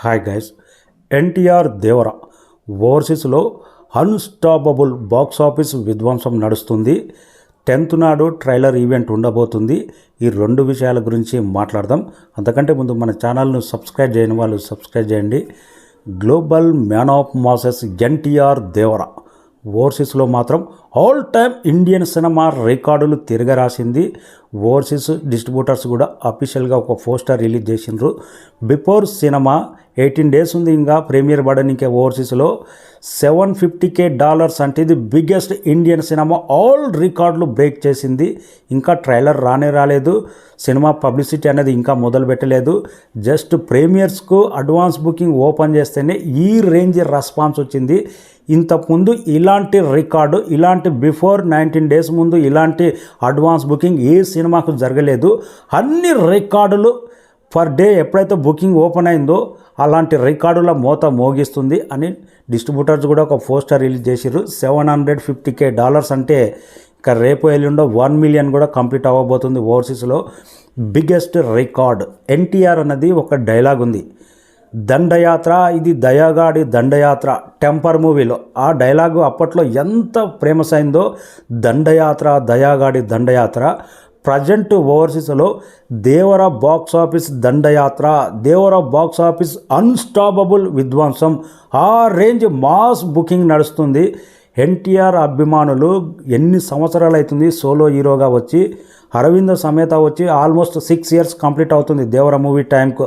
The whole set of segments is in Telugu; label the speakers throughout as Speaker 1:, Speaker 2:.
Speaker 1: Hi guys, NTR Devara ఓవర్సీస్లో unstoppable box office విధ్వంసం నడుస్తుంది. 10th నాడు ట్రైలర్ ఈవెంట్ ఉండబోతుంది. ఈ రెండు విషయాల గురించి మాట్లాడదాం. అంతకంటే ముందు మన ఛానల్ను సబ్స్క్రైబ్ చేయని వాళ్ళు సబ్స్క్రైబ్ చేయండి. Global man of masses NTR Devara ఓవర్సీస్లో మాత్రం ఆల్ టైమ్ ఇండియన్ సినిమా రికార్డులు తిరగరాసింది. ఓవర్సీస్ డిస్ట్రిబ్యూటర్స్ కూడా అఫీషియల్గా ఒక పోస్టర్ రిలీజ్ చేసిండ్రు. బిఫోర్ సినిమా 18 days ఉంది ఇంకా ప్రీమియర్ పడడానికి. ఓవర్సీస్లో $750K అంటే ఇది బిగ్గెస్ట్ ఇండియన్ సినిమా. ఆల్ రికార్డులు బ్రేక్ చేసింది. ఇంకా ట్రైలర్ రాలేదు. సినిమా పబ్లిసిటీ అనేది ఇంకా మొదలు పెట్టలేదు. జస్ట్ ప్రీమియర్స్కు అడ్వాన్స్ బుకింగ్ ఓపెన్ చేస్తేనే ఈ రేంజ్ రెస్పాన్స్ వచ్చింది. ఇంతకుముందు ఇలాంటి రికార్డు, ఇలాంటి బిఫోర్ 19 days ముందు ఇలాంటి అడ్వాన్స్ బుకింగ్ ఏ సినిమాకు జరగలేదు. అన్ని రికార్డులు పర్ డే ఎప్పుడైతే బుకింగ్ ఓపెన్ అయిందో అలాంటి రికార్డుల మోత మోగిస్తుంది అని డిస్ట్రిబ్యూటర్స్ కూడా ఒక పోస్టర్ రిలీజ్ చేసిర్రు. $750K అంటే ఇక రేపు ఎల్లుండో 1 million కూడా కంప్లీట్ అవ్వబోతుంది. ఓవర్సీస్లో బిగ్గెస్ట్ రికార్డ్. ఎన్టీఆర్ అన్నది ఒక డైలాగ్ ఉంది, దండయాత్ర ఇది దయాగాడి దండయాత్ర, టెంపర్ మూవీలో. ఆ డైలాగు అప్పట్లో ఎంత ఫేమస్ అయిందో. దండయాత్ర దయాగాడి దండయాత్ర. ప్రజెంట్ ఓవర్సీస్లో దేవర బాక్స్ ఆఫీస్ దండయాత్ర, దేవర బాక్స్ ఆఫీస్ అన్స్టాపబుల్ విధ్వంసం. ఆ రేంజ్ మాస్ బుకింగ్ నడుస్తుంది. ఎన్టీఆర్ అభిమానులు ఎన్ని సంవత్సరాలు అవుతుంది సోలో హీరోగా వచ్చి, అరవింద సమేత వచ్చి ఆల్మోస్ట్ 6 years కంప్లీట్ అవుతుంది దేవర మూవీ టైంకు.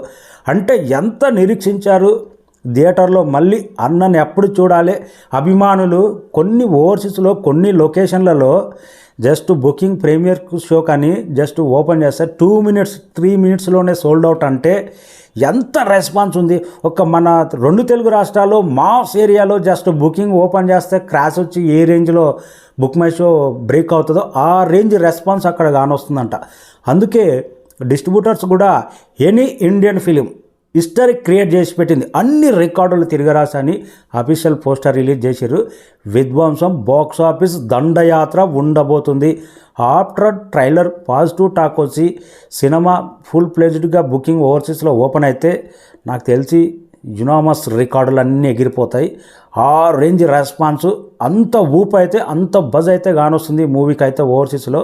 Speaker 1: అంటే ఎంత నిరీక్షించారు థియేటర్లో మళ్ళీ అన్నని ఎప్పుడు చూడాలి అభిమానులు. కొన్ని ఓవర్సీస్లో కొన్ని లొకేషన్లలో జస్ట్ బుకింగ్ ప్రీమియర్ షో కానీ జస్ట్ ఓపెన్ చేస్తే 2 minutes 3 minutesలోనే సోల్డ్ అవుట్. అంటే ఎంత రెస్పాన్స్ ఉంది. ఒక మన 2 తెలుగు రాష్ట్రాల్లో మాస్ ఏరియాలో జస్ట్ బుకింగ్ ఓపెన్ చేస్తే క్రాష్ వచ్చి ఏ రేంజ్లో బుక్ మై షో బ్రేక్ అవుతుందో ఆ రేంజ్ రెస్పాన్స్ అక్కడ కానొస్తుందంట. అందుకే డిస్ట్రిబ్యూటర్స్ కూడా any Indian film history create చేసి పెట్టింది. అన్ని రికార్డులు తిరగరాసని అఫీషియల్ పోస్టర్ రిలీజ్ చేశారు. విధ్వంసం బాక్స్ ఆఫీస్ దండయాత్ర ఉండబోతుంది. ఆఫ్టర్ ట్రైలర్ పాజిటివ్ టాక్ వచ్చి సినిమా ఫుల్ ప్లేజ్డ్గా బుకింగ్ ఓవర్సీస్లో ఓపెన్ అయితే నాకు తెలిసి యునామస్ రికార్డులు అన్నీ ఎగిరిపోతాయి. ఆ రేంజ్ రెస్పాన్స్, అంత ఊపు అయితే, అంత బజ్ అయితే కానొస్తుంది మూవీకి అయితే ఓవర్సీస్లో.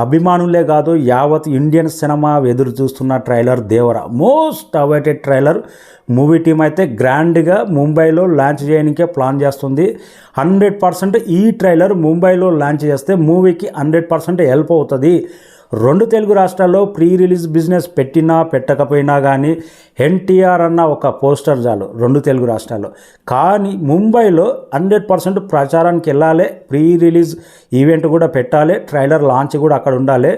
Speaker 1: అభిమానులే కాదు యావత్ ఇండియన్ సినిమా ఎదురు చూస్తున్న trailer Devara. Most awaited trailer. Movie team అయితే గ్రాండ్గా ముంబైలో లాంచ్ చేయడానికే ప్లాన్ చేస్తుంది. 100% ఈ ట్రైలర్ ముంబైలో లాంచ్ చేస్తే మూవీకి 100% హెల్ప్ అవుతుంది. 2 తెలుగు రాష్ట్రాల్లో ప్రీ రిలీజ్ బిజినెస్ పెట్టినా పెట్టకపోయినా కానీ ఎన్టీఆర్ అన్న ఒక పోస్టర్ చాలు 2 తెలుగు రాష్ట్రాల్లో. కానీ ముంబైలో 100% ప్రచారానికి వెళ్ళాలి. ప్రీ రిలీజ్ ఈవెంట్ కూడా పెట్టాలి. ట్రైలర్ లాంచ్ కూడా అక్కడ ఉండాలి.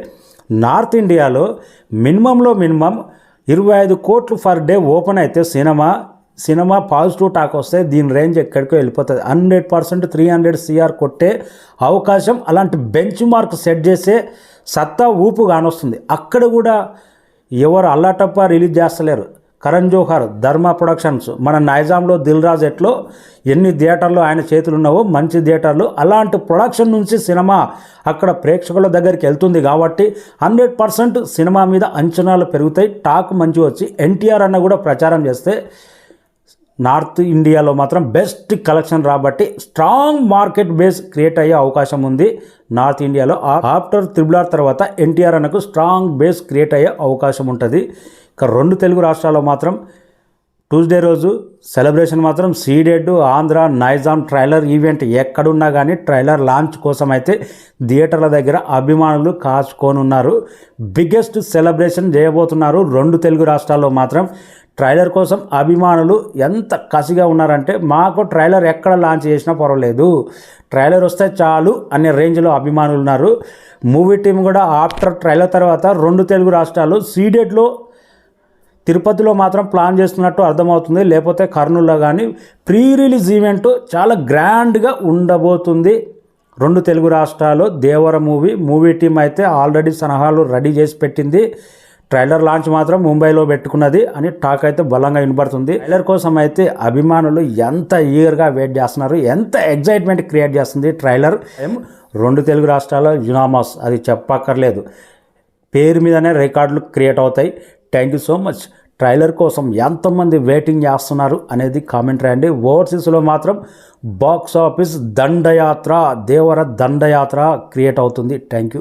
Speaker 1: నార్త్ ఇండియాలో మినిమం 25 కోట్లు పర్ డే ఓపెన్ అయితే సినిమా పాజిటివ్ టాక్ వస్తే దీని రేంజ్ ఎక్కడికో వెళ్ళిపోతుంది. 100% 300 CR కొట్టే అవకాశం, అలాంటి బెంచ్ మార్క్ సెట్ చేసే సత్తా ఊపు కానొస్తుంది. అక్కడ కూడా ఎవరు అల్లాటప్ప రిలీజ్ చేస్తలేరు. కరణ్ జోహార్, ధర్మ ప్రొడక్షన్స్, మన నైజాంలో దిల్ రాజు ఎట్లో ఎన్ని థియేటర్లు ఆయన చేతులు ఉన్నావో మంచి థియేటర్లు, అలాంటి ప్రొడక్షన్ నుంచి సినిమా అక్కడ ప్రేక్షకుల దగ్గరికి వెళ్తుంది. కాబట్టి 100% సినిమా మీద అంచనాలు పెరుగుతాయి. టాక్ మంచి వచ్చి ఎన్టీఆర్ అన్న కూడా ప్రచారం చేస్తే నార్త్ ఇండియాలో మాత్రం బెస్ట్ కలెక్షన్ రాబట్టి స్ట్రాంగ్ మార్కెట్ బేస్ క్రియేట్ అయ్యే అవకాశం ఉంది. నార్త్ ఇండియాలో ఆఫ్టర్ RRR తర్వాత ఎన్టీఆర్ అన్నకు స్ట్రాంగ్ బేస్ క్రియేట్ అయ్యే అవకాశం ఉంటుంది. ఇక 2 తెలుగు రాష్ట్రాల్లో మాత్రం ట్యూస్డే రోజు సెలబ్రేషన్ మాత్రం సీడెడ్, ఆంధ్ర, నైజాం ట్రైలర్ ఈవెంట్ ఎక్కడున్నా కానీ ట్రైలర్ లాంచ్ కోసం అయితే థియేటర్ల దగ్గర అభిమానులు కాచుకోనున్నారు. బిగ్గెస్ట్ సెలబ్రేషన్ చేయబోతున్నారు. 2 తెలుగు రాష్ట్రాల్లో మాత్రం ట్రైలర్ కోసం అభిమానులు ఎంత కసిగా ఉన్నారంటే మాకు ట్రైలర్ ఎక్కడ లాంచ్ చేసినా పర్వాలేదు, ట్రైలర్ వస్తే చాలు అనే రేంజ్లో అభిమానులు ఉన్నారు. మూవీ టీం కూడా ఆఫ్టర్ ట్రైలర్ తర్వాత 2 తెలుగు రాష్ట్రాలు సీడెడ్లో తిరుపతిలో మాత్రం ప్లాన్ చేస్తున్నట్టు అర్థమవుతుంది. లేకపోతే కర్నూలులో కానీ ప్రీ రిలీజ్ ఈవెంట్ చాలా గ్రాండ్గా ఉండబోతుంది. 2 తెలుగు రాష్ట్రాల్లో దేవర మూవీ టీం అయితే ఆల్రెడీ సన్నాహాలు రెడీ చేసి పెట్టింది. ట్రైలర్ లాంచ్ మాత్రం ముంబైలో పెట్టుకున్నది అని టాక్ అయితే బలంగా వినబడుతుంది. ట్రైలర్ కోసం అయితే అభిమానులు ఎంత ఈగర్గా వెయిట్ చేస్తున్నారు, ఎంత ఎగ్జైట్మెంట్ క్రియేట్ చేస్తుంది ట్రైలర్. 2 తెలుగు రాష్ట్రాల్లో యునామాస్, అది చెప్పక్కర్లేదు, పేరు మీదనే రికార్డులు క్రియేట్ అవుతాయి. Thank you so much. Trailer కోసం ఎంతమంది వెయిటింగ్ చేస్తున్నారు అనేది కామెంట్ రాయండి. ఓవర్సీస్లో మాత్రం బాక్స్ ఆఫీస్ దండయాత్ర, దేవర దండయాత్ర క్రియేట్ అవుతుంది. Thank you.